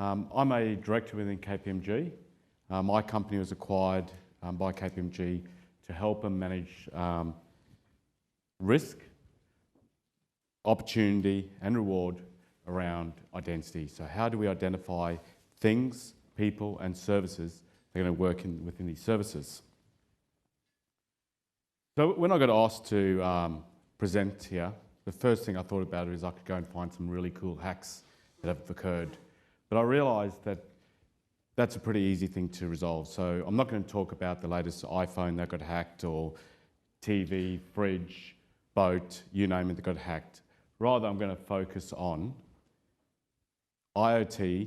I'm a director within KPMG. My company was acquired by KPMG to help them manage risk, opportunity and reward around identity. So how do we identify things, people and services that are going to work within these services? So when I got asked to present here, the first thing I thought about is I could go and find some really cool hacks that have occurred. But I realised that that's a pretty easy thing to resolve. So I'm not going to talk about the latest iPhone that got hacked or TV, fridge, boat, you name it, that got hacked. Rather, I'm going to focus on IoT,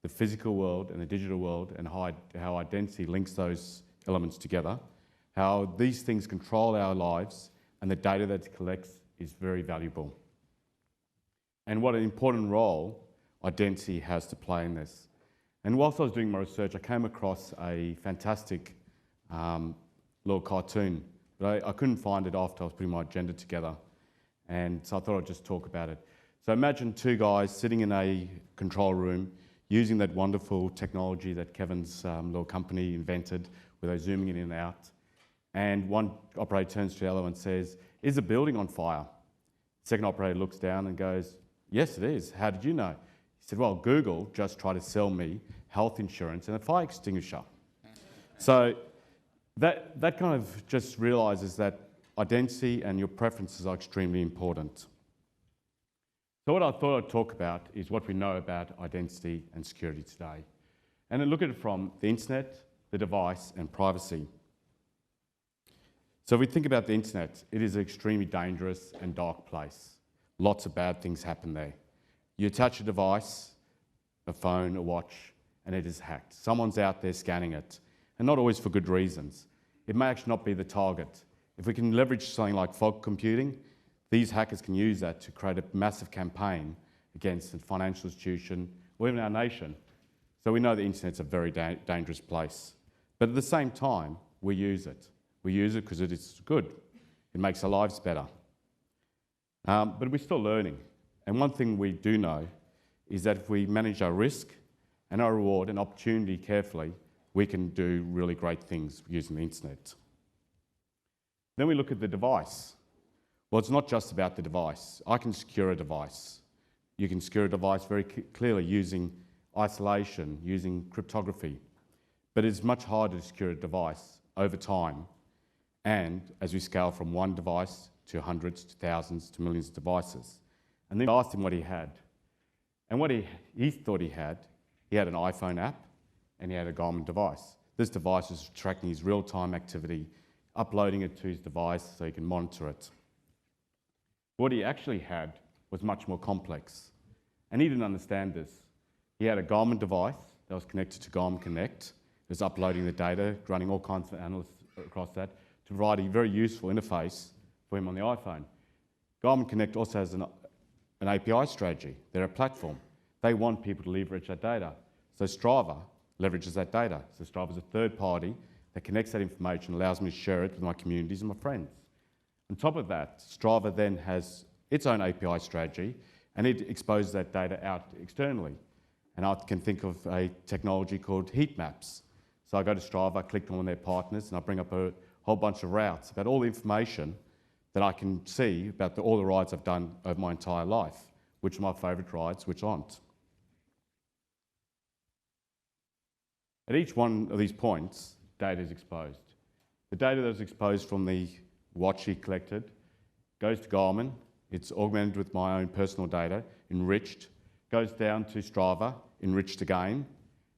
the physical world and the digital world, and how identity links those elements together, how these things control our lives, and the data that it collects is very valuable. And what an important role identity has to play in this. And whilst I was doing my research, I came across a fantastic little cartoon, but I couldn't find it after I was putting my agenda together. And so I thought I'd just talk about it. So imagine two guys sitting in a control room using that wonderful technology that Kevin's little company invented, where they're zooming in and out. And one operator turns to the other and says, "Is the building on fire?" The second operator looks down and goes, "Yes, it is. How did you know?" He said, "Well, Google just tried to sell me health insurance and a fire extinguisher." So that kind of just realises that identity and your preferences are extremely important. So what I thought I'd talk about is what we know about identity and security today. And then look at it from the internet, the device, and privacy. So if we think about the internet, it is an extremely dangerous and dark place. Lots of bad things happen there. You attach a device, a phone, a watch, and it is hacked. Someone's out there scanning it, and not always for good reasons. It may actually not be the target. If we can leverage something like fog computing, these hackers can use that to create a massive campaign against a financial institution or even our nation. So we know the internet's a very dangerous place. But at the same time, we use it. We use it because it is good. It makes our lives better. But we're still learning. And one thing we do know is that if we manage our risk and our reward and opportunity carefully, we can do really great things using the internet. Then we look at the device. Well, it's not just about the device. I can secure a device. You can secure a device very clearly using isolation, using cryptography. But it's much harder to secure a device over time, and as we scale from one device to hundreds, to thousands, to millions of devices. And then I asked him what he had. And what he thought he had an iPhone app and he had a Garmin device. This device is tracking his real-time activity, uploading it to his device so he can monitor it. What he actually had was much more complex. And he didn't understand this. He had a Garmin device that was connected to Garmin Connect. It was uploading the data, running all kinds of analysts across that to provide a very useful interface for him on the iPhone. Garmin Connect also has an API strategy. They're a platform. They want people to leverage that data. So Strava leverages that data. So Strava is a third party that connects that information, allows me to share it with my communities and my friends. On top of that, Strava then has its own API strategy, and it exposes that data out externally. And I can think of a technology called heat maps. So I go to Strava, I click on one of their partners, and I bring up a whole bunch of routes about all the information that I can see about all the rides I've done over my entire life, which are my favourite rides, which aren't. At each one of these points, data is exposed. The data that is exposed from the watch he collected goes to Garmin, it's augmented with my own personal data, enriched, goes down to Strava, enriched again,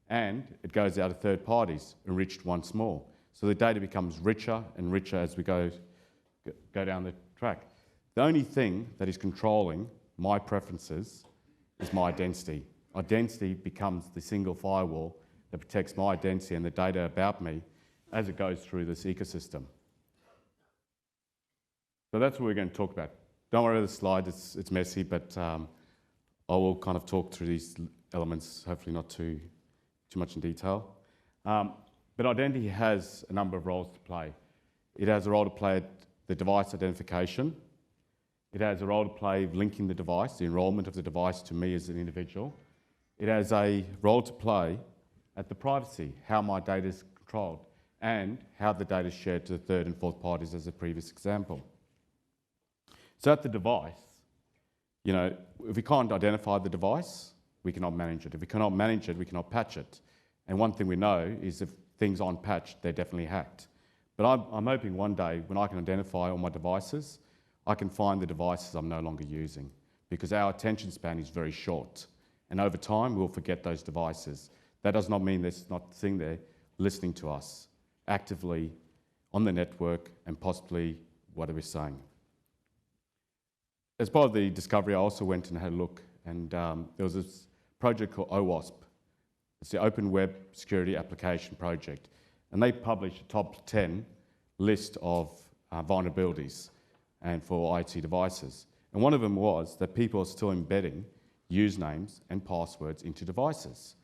and it goes out to third parties, enriched once more. So the data becomes richer and richer as we go down the track. The only thing that is controlling my preferences is my identity. Identity becomes the single firewall that protects my identity and the data about me as it goes through this ecosystem. So that's what we're going to talk about. Don't worry about the slide, it's messy, but I will kind of talk through these elements, hopefully not too much in detail. But identity has a number of roles to play. It has a role to play at the device identification. It has a role to play linking the device, the enrolment of the device to me as an individual. it has a role to play at the privacy, how my data is controlled, and how the data is shared to the third and fourth parties as a previous example. So at the device, you know, if we can't identify the device, we cannot manage it. If we cannot manage it, we cannot patch it. And one thing we know is if things aren't patched, they're definitely hacked. But I'm hoping one day when I can identify all my devices, I can find the devices I'm no longer using, because our attention span is very short. And over time, we'll forget those devices. That does not mean they're not sitting there listening to us actively on the network and possibly what are we saying. As part of the discovery, I also went and had a look, and there was this project called OWASP. It's the Open Web Security Application Project, and they published a top 10 list of vulnerabilities and for IoT devices. And one of them was that people are still embedding usernames and passwords into devices.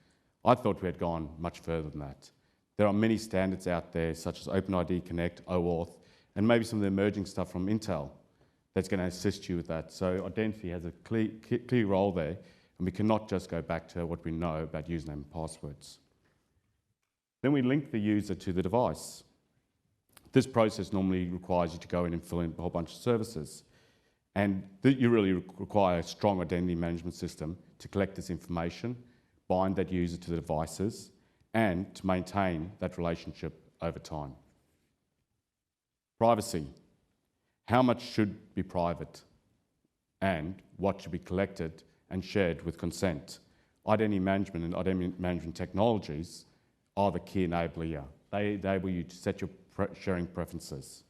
I thought we had gone much further than that. There are many standards out there, such as OpenID Connect, OAuth, and maybe some of the emerging stuff from Intel that's going to assist you with that. So identity has a clear role there, and we cannot just go back to what we know about username and passwords. Then we link the user to the device. This process normally requires you to go in and fill in a whole bunch of services. And you really require a strong identity management system to collect this information, bind that user to the devices, and to maintain that relationship over time. Privacy. How much should be private? And what should be collected and shared with consent? Identity management and identity management technologies are the key enabler here. They enable you to set your sharing preferences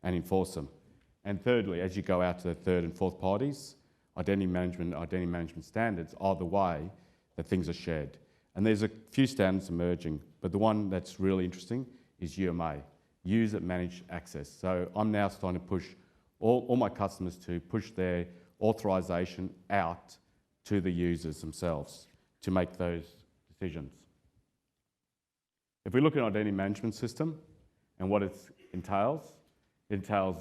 and enforce them. And thirdly, as you go out to the third and fourth parties, identity management standards are the way that things are shared. And there's a few standards emerging, but the one that's really interesting is UMA, User Managed Access. So I'm now starting to push all my customers to push their authorization out to the users themselves to make those decisions. If we look at an identity management system and what it entails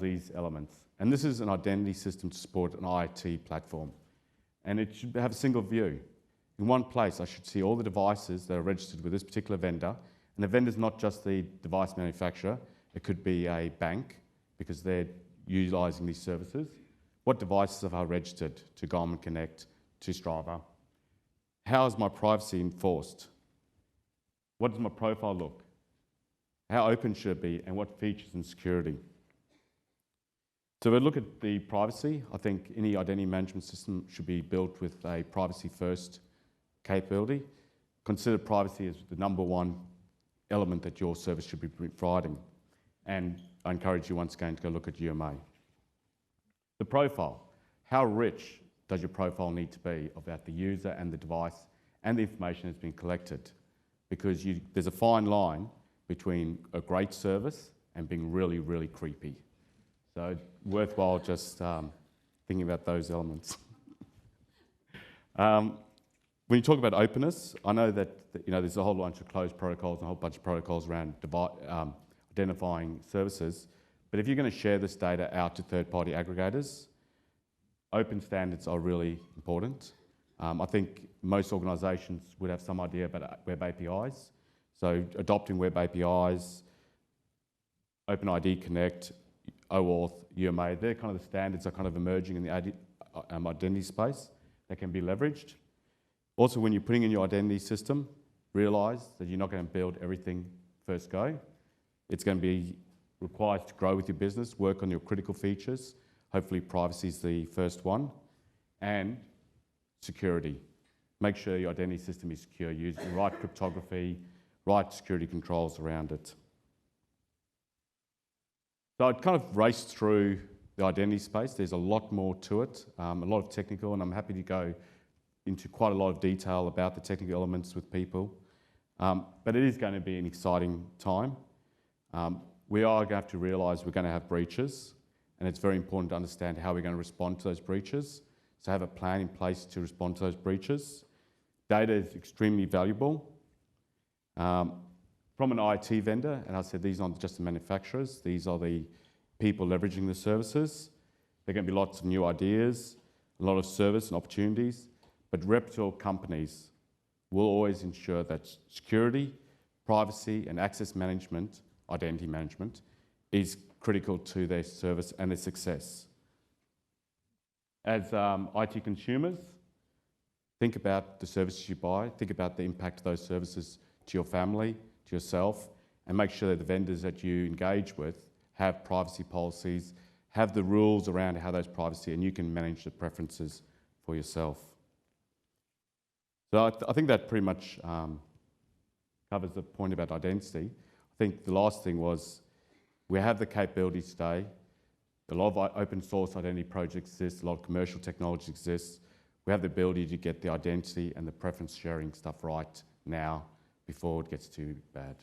these elements. And this is an identity system to support an IoT platform. And it should have a single view. In one place, I should see all the devices that are registered with this particular vendor. And the vendor is not just the device manufacturer. It could be a bank, because they're utilising these services. What devices have I registered to Garmin Connect, to Strava? How is my privacy enforced? What does my profile look? How open should it be, and what features and security? So if we look at the privacy, I think any identity management system should be built with a privacy-first capability. Consider privacy as the number one element that your service should be providing. And I encourage you once again to go look at UMA. The profile. How rich does your profile need to be about the user and the device and the information that's been collected? Because there's a fine line between a great service and being really, really creepy. So worthwhile just thinking about those elements. When you talk about openness, I know that there's a whole bunch of closed protocols and a whole bunch of protocols around identifying services. But if you're going to share this data out to third-party aggregators, open standards are really important. I think most organisations would have some idea about web APIs. So adopting web APIs, OpenID Connect, OAuth, UMA, they're kind of the standards that are kind of emerging in the identity space that can be leveraged. Also, when you're putting in your identity system, realise that you're not going to build everything first go. It's going to be required to grow with your business, work on your critical features. Hopefully privacy is the first one. And security. Make sure your identity system is secure, use the right cryptography, right security controls around it. So I'd kind of raced through the identity space. There's a lot more to it, a lot of technical, and I'm happy to go into quite a lot of detail about the technical elements with people. But it is going to be an exciting time. We are going to have to realise we're going to have breaches, and it's very important to understand how we're going to respond to those breaches. So have a plan in place to respond to those breaches. Data is extremely valuable. From an IT vendor, and I said these aren't just the manufacturers, these are the people leveraging the services. There are going to be lots of new ideas, a lot of service and opportunities, but reputable companies will always ensure that security, privacy, and access management, identity management, is critical to their service and their success. As IT consumers, think about the services you buy, think about the impact of those services to your family, to yourself, and make sure that the vendors that you engage with have privacy policies, have the rules around how those privacy, and you can manage the preferences for yourself. So I think that pretty much covers the point about identity. I think the last thing was we have the capability today. A lot of open source identity projects exist, a lot of commercial technology exists. We have the ability to get the identity and the preference sharing stuff right now before it gets too bad.